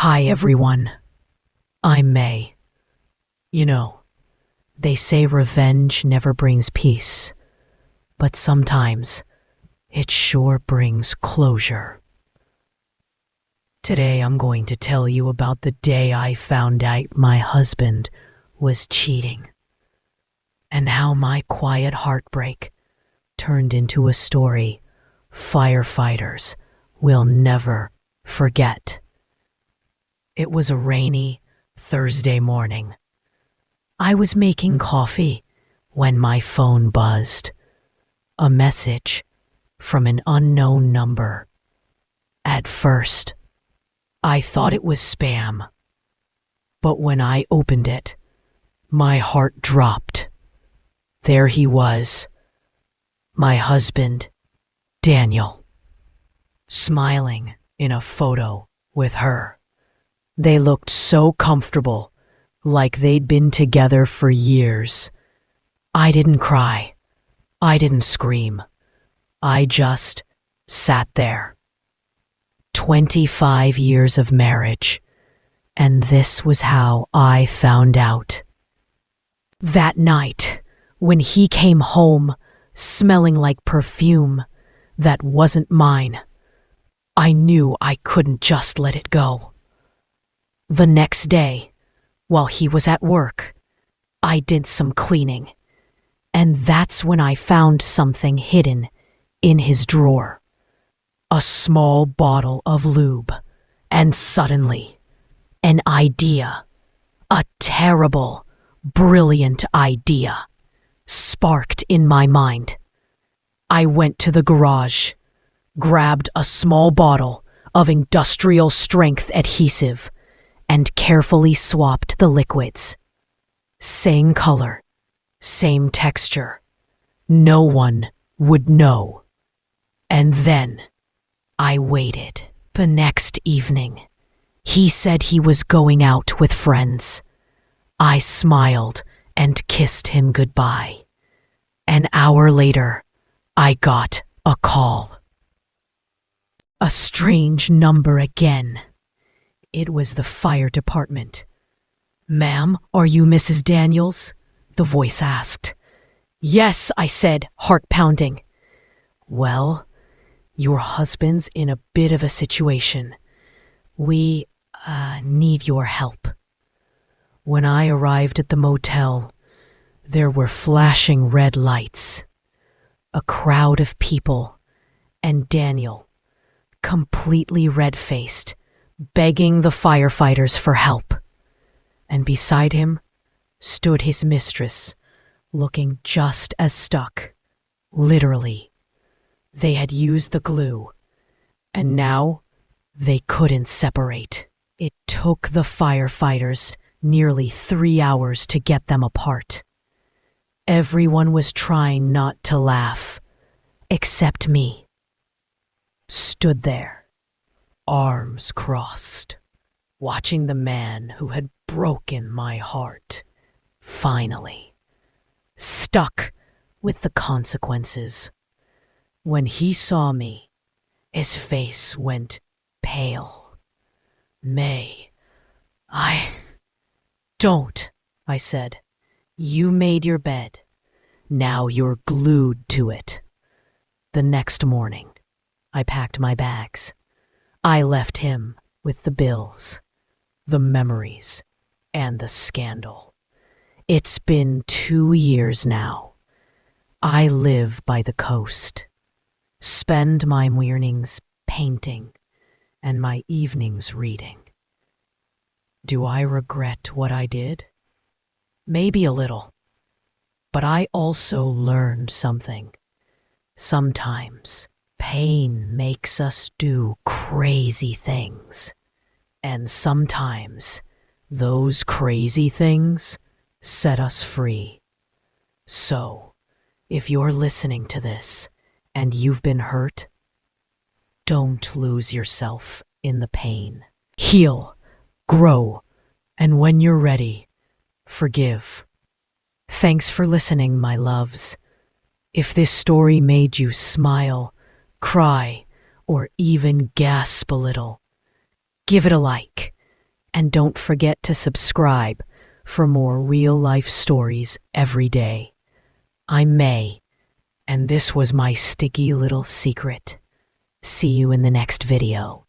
Hi everyone, I'm May. You know, they say revenge never brings peace, but sometimes it sure brings closure. Today I'm going to tell you about the day I found out my husband was cheating, and how my quiet heartbreak turned into a story firefighters will never forget. It was a rainy Thursday morning. I was making coffee when my phone buzzed. A message from an unknown number. At first, I thought it was spam. But when I opened it, my heart dropped. There he was, my husband, Daniel, smiling in a photo with her. They looked so comfortable, like they'd been together for years. I didn't cry. I didn't scream. I just sat there. 25 years of marriage, and this was how I found out. That night, when he came home smelling like perfume that wasn't mine, I knew I couldn't just let it go. The next day, while he was at work, I did some cleaning, and that's when I found something hidden in his drawer. A small bottle of lube, and suddenly, an idea, a terrible, brilliant idea, sparked in my mind. I went to the garage, grabbed a small bottle of industrial strength adhesive, and carefully swapped the liquids. Same color, same texture. No one would know. And then I waited. The next evening, he said he was going out with friends. I smiled and kissed him goodbye. An hour later, I got a call. A strange number again. It was the fire department. "Ma'am, are you Mrs. Daniels?" the voice asked. "Yes," I said, heart pounding. "Well, your husband's in a bit of a situation. We need your help." When I arrived at the motel, there were flashing red lights, a crowd of people, and Daniel, completely red-faced, begging the firefighters for help. And beside him stood his mistress, looking just as stuck. Literally, they had used the glue, and now they couldn't separate. It took the firefighters nearly 3 hours to get them apart. Everyone was trying not to laugh, except me. Stood there, arms crossed, watching the man who had broken my heart, finally, stuck with the consequences. When he saw me, his face went pale. "May, Don't," I said. "You made your bed. Now you're glued to it." The next morning, I packed my bags. I left him with the bills, the memories, and the scandal. It's been 2 years now. I live by the coast, spend my mornings painting and my evenings reading. Do I regret what I did? Maybe a little, but I also learned something. Sometimes pain makes us do crazy things, and sometimes those crazy things set us free. So, if you're listening to this and you've been hurt, don't lose yourself in the pain. Heal, grow, and when you're ready, forgive. Thanks for listening, my loves. If this story made you smile, cry, or even gasp a little, give it a like, And don't forget to subscribe for more real-life stories every day. I'm May, and this was my sticky little secret. See you in the next video.